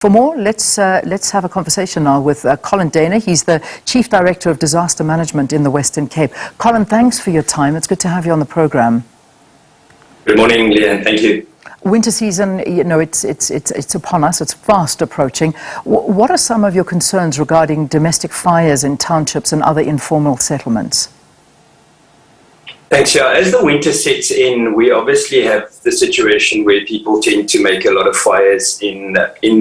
For more, let's have a conversation now with Colin Deiner. He's the Chief Director of Disaster Management in the Western Cape. Colin, thanks for your time. It's good to have you on the program. Good morning, Leanne. Thank you. Winter season, you know, it's upon us. It's fast approaching. What are some of your concerns regarding domestic fires in townships and other informal settlements? Thanks, yeah. As the winter sets in, we obviously have the situation where people tend to make a lot of fires in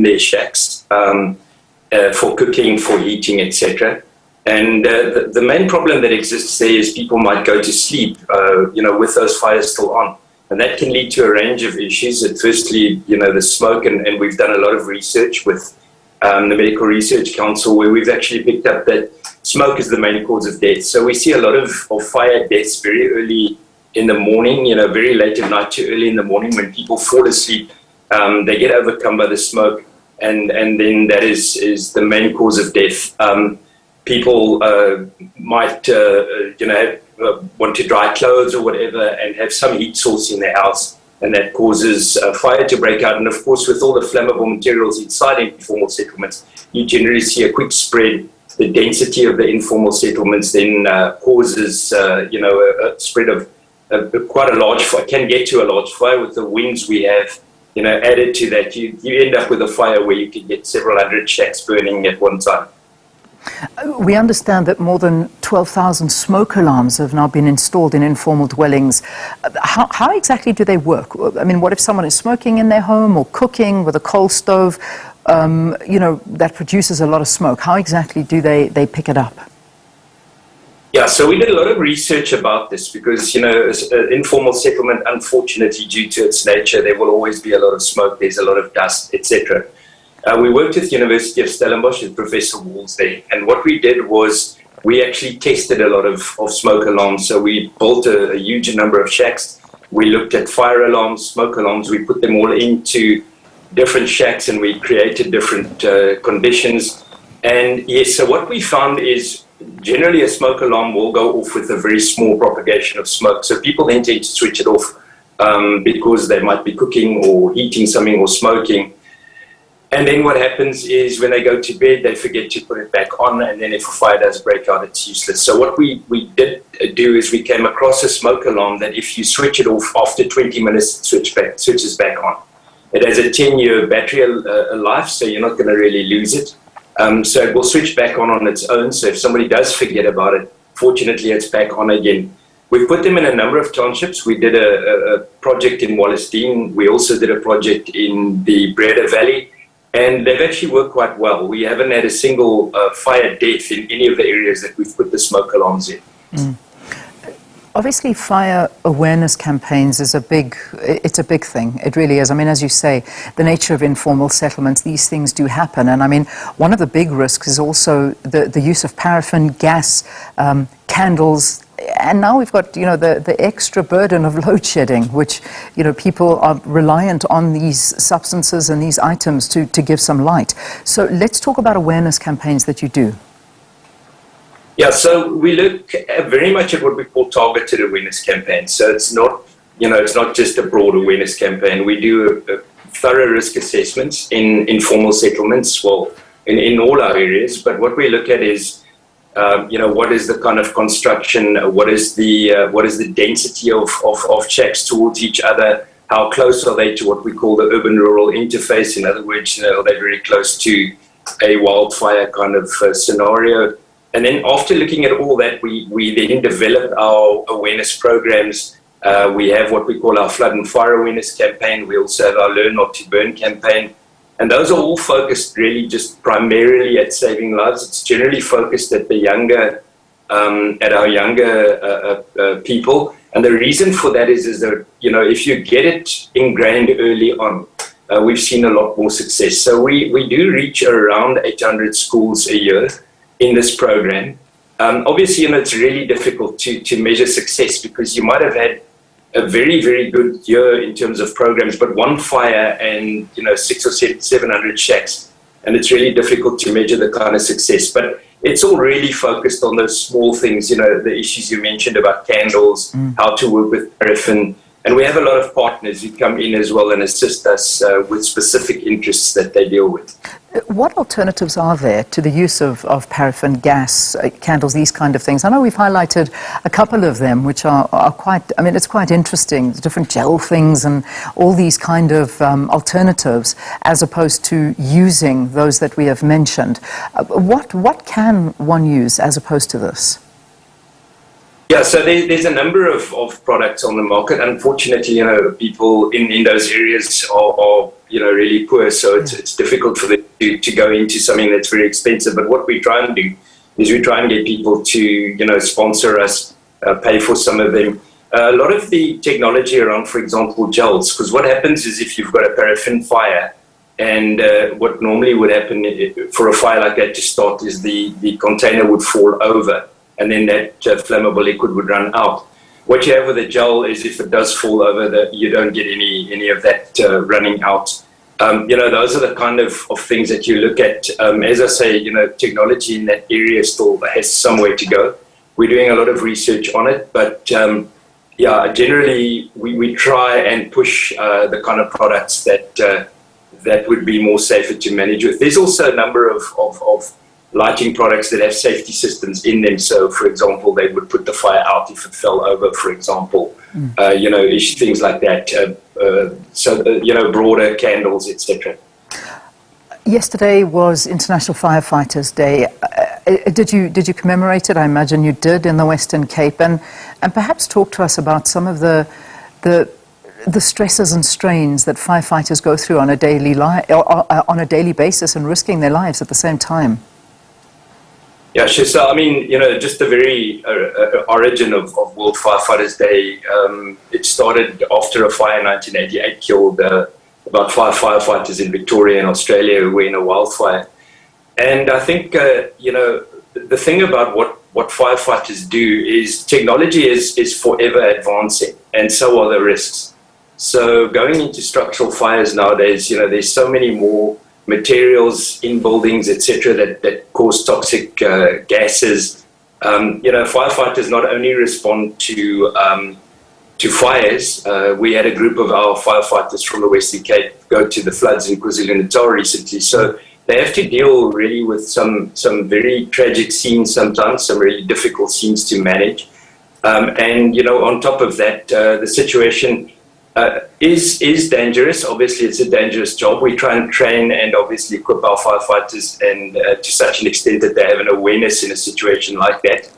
their shacks for cooking, for heating, etc. And the main problem that exists there is people might go to sleep, with those fires still on. And that can lead to a range of issues. Firstly, the smoke, and we've done a lot of research with the Medical Research Council, where we've actually picked up that smoke is the main cause of death. So we see a lot of fire deaths very early in the morning, very late at night to early in the morning when people fall asleep. They get overcome by the smoke, and then that is the main cause of death. People might, want to dry clothes or whatever and have some heat source in their house, and that causes fire to break out. And of course, with all the flammable materials inside informal settlements, you generally see a quick spread. The density of the informal settlements then causes, a spread of quite a large fire, can get to a large fire. With the winds we have, added to that, you end up with a fire where you can get several hundred shacks burning at one time. We understand that more than 12,000 smoke alarms have now been installed in informal dwellings. How exactly do they work? I mean, what if someone is smoking in their home or cooking with a coal stove, that produces a lot of smoke? How exactly do they pick it up? Yeah, so we did a lot of research about this because, informal settlement, unfortunately, due to its nature, there will always be a lot of smoke, there's a lot of dust, etc. We worked with the University of Stellenbosch with Professor Walls there, and what we did was we actually tested a lot of smoke alarms. So we built a huge number of shacks. We looked at fire alarms, smoke alarms. We put them all into different shacks and we created different conditions. And yes, so what we found is generally a smoke alarm will go off with a very small propagation of smoke. So people then tend to switch it off because they might be cooking or heating something or smoking. And then what happens is when they go to bed, they forget to put it back on, and then if a fire does break out, it's useless. So what we did do is we came across a smoke alarm that if you switch it off after 20 minutes, it switches back on. It has a 10-year battery life, so you're not going to really lose it. So it will switch back on its own. So if somebody does forget about it, fortunately, it's back on again. We put them in a number of townships. We did a project in Wallisdean. We also did a project in the Breda Valley. And they've actually worked quite well. We haven't had a single fire death in any of the areas that we've put the smoke alarms in. Mm. Obviously, fire awareness campaigns is a big thing. It really is. I mean, as you say, the nature of informal settlements, these things do happen. And I mean, one of the big risks is also the use of paraffin, gas, candles. And now we've got, the extra burden of load shedding, which, people are reliant on these substances and these items to give some light. So let's talk about awareness campaigns that you do. Yeah, so we look very much at what we call targeted awareness campaigns. So it's not, it's not just a broad awareness campaign. We do a thorough risk assessments in informal settlements, well, in all our areas. But what we look at is, what is the kind of construction? What is the density of shacks towards each other? How close are they to what we call the urban-rural interface? In other words, are they very close to a wildfire kind of scenario? And then after looking at all that, we then develop our awareness programs. We have what we call our flood and fire awareness campaign. We also have our Learn Not to Burn campaign. And those are all focused really just primarily at saving lives. It's generally focused at our younger people. And the reason for that is that, if you get it ingrained early on, we've seen a lot more success. So we do reach around 800 schools a year in this program. Obviously, it's really difficult to measure success because you might have had a very, very good year in terms of programs, but one fire and 600 or 700 shacks, and it's really difficult to measure the kind of success. But it's all really focused on those small things, the issues you mentioned about candles, how to work with paraffin, And we have a lot of partners who come in as well and assist us with specific interests that they deal with. What alternatives are there to the use of paraffin, gas, candles, these kind of things? I know we've highlighted a couple of them, which are quite, I mean, it's quite interesting, the different gel things and all these kind of alternatives, as opposed to using those that we have mentioned. What can one use as opposed to this? Yeah, so there's a number of products on the market. Unfortunately, people in those areas are really poor, so it's difficult for them to go into something that's very expensive. But what we try and do is we try and get people to, sponsor us, pay for some of them. A lot of the technology around, for example, gels, because what happens is if you've got a paraffin fire, and what normally would happen for a fire like that to start is the container would fall over, and then that flammable liquid would run out. What you have with a gel is if it does fall over, you don't get any of that running out. Those are the kind of things that you look at. As I say, technology in that area still has some way to go. We're doing a lot of research on it, but generally we try and push the kind of products that would be more safer to manage with. There's also a number of lighting products that have safety systems in them. So, for example, they would put the fire out if it fell over, for example, things like that. Broader candles, etc. Yesterday was International Firefighters Day. Did you commemorate it? I imagine you did in the Western Cape, and perhaps talk to us about some of the stresses and strains that firefighters go through on a daily basis and risking their lives at the same time. Yeah, sure. So, I mean, just the very origin of World Firefighters Day, it started after a fire in 1988, killed about 5 firefighters in Victoria and Australia who were in a wildfire. And I think, the thing about what firefighters do is technology is forever advancing, and so are the risks. So going into structural fires nowadays, there's so many more materials in buildings, etc., that cause toxic gases. Firefighters not only respond to fires. We had a group of our firefighters from the Western Cape go to the floods in KwaZulu-Natal recently. So they have to deal really with some very tragic scenes sometimes, some really difficult scenes to manage. On top of that, the situation is dangerous. Obviously, it's a dangerous job. We try and train and obviously equip our firefighters and to such an extent that they have an awareness in a situation like that.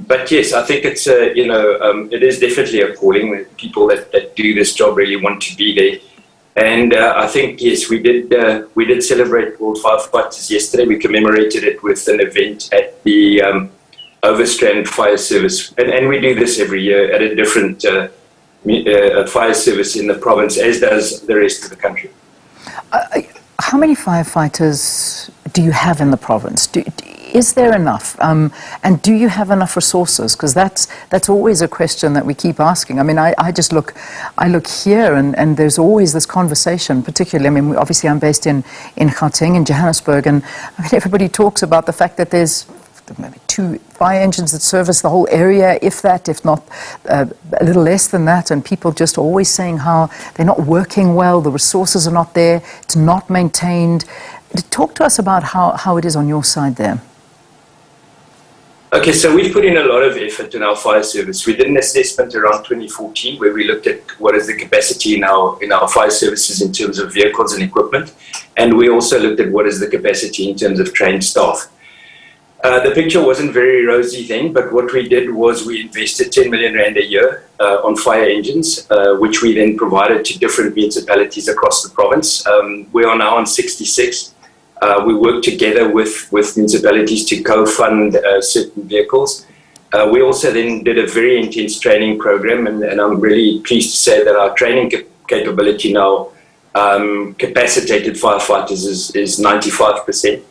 But yes, I think it's it is definitely appalling. People that do this job really want to be there. And I think, yes, we did celebrate World Firefighters yesterday. We commemorated it with an event at the Overstrand Fire Service. And we do this every year at a different fire service in the province, as does the rest of the country. How many firefighters do you have in the province? Is there enough? And do you have enough resources? Because that's always a question that we keep asking. I mean, I look here and there's always this conversation, particularly, I mean, obviously I'm based in Gauteng, in Johannesburg, and I mean, everybody talks about the fact that there's maybe 2 fire engines that service the whole area, if not a little less than that, and people just always saying how they're not working well, the resources are not there, it's not maintained. Talk to us about how it is on your side there. Okay, so we've put in a lot of effort in our fire service. We did an assessment around 2014 where we looked at what is the capacity in our fire services in terms of vehicles and equipment, and we also looked at what is the capacity in terms of trained staff. The picture wasn't very rosy then, but what we did was we invested 10 million rand a year on fire engines, which we then provided to different municipalities across the province. We are now on 66. We work together with municipalities to co-fund certain vehicles. We also then did a very intense training program, and I'm really pleased to say that our training capability now, capacitated firefighters is 95%.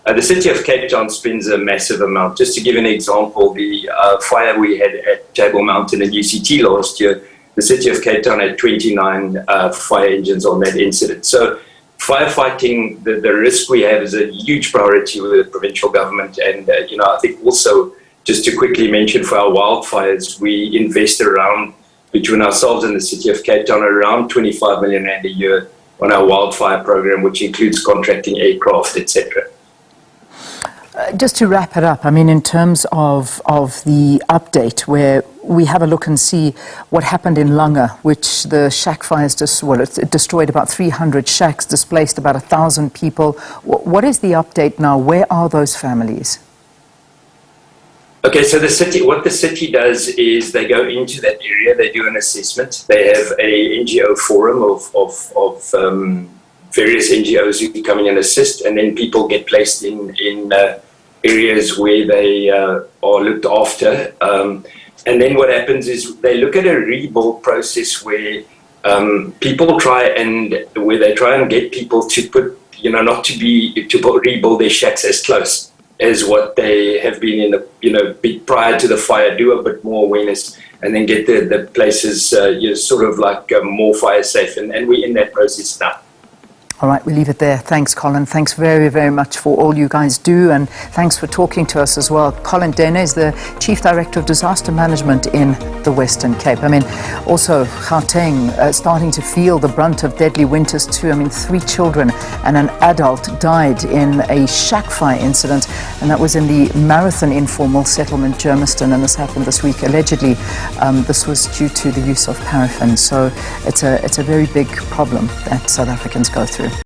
The city of Cape Town spends a massive amount. Just to give an example, the fire we had at Table Mountain and UCT last year, the city of Cape Town had 29 fire engines on that incident. So firefighting, the risk we have is a huge priority with the provincial government. And, I think also, just to quickly mention, for our wildfires, we invest around between ourselves and the City of Cape Town around 25 million rand a year on our wildfire program, which includes contracting aircraft, etc. Just to wrap it up, I mean, in terms of the update, where we have a look and see what happened in Langa, which the shack fires it destroyed about 300 shacks, displaced about 1,000 people. What is the update now? Where are those families? Okay, so what the city does is they go into that area, they do an assessment. They have a NGO forum of various NGOs who can come in and assist, and then people get placed in areas where they are looked after. And then what happens is they look at a rebuild process where people try and get people to put, not to rebuild their shacks as close as what they have been in the, prior to the fire, do a bit more awareness, and then get the places sort of like more fire safe. And we're in that process now. All right, we'll leave it there. Thanks, Colin. Thanks very, very much for all you guys do, and thanks for talking to us as well. Colin Deiner is the Chief Director of Disaster Management in the Western Cape. I mean, also Gauteng starting to feel the brunt of deadly winters too. I mean, 3 children and an adult died in a shack fire incident, and that was in the Marathon informal settlement, Germiston, and this happened this week. Allegedly, this was due to the use of parafin. So it's a very big problem that South Africans go through.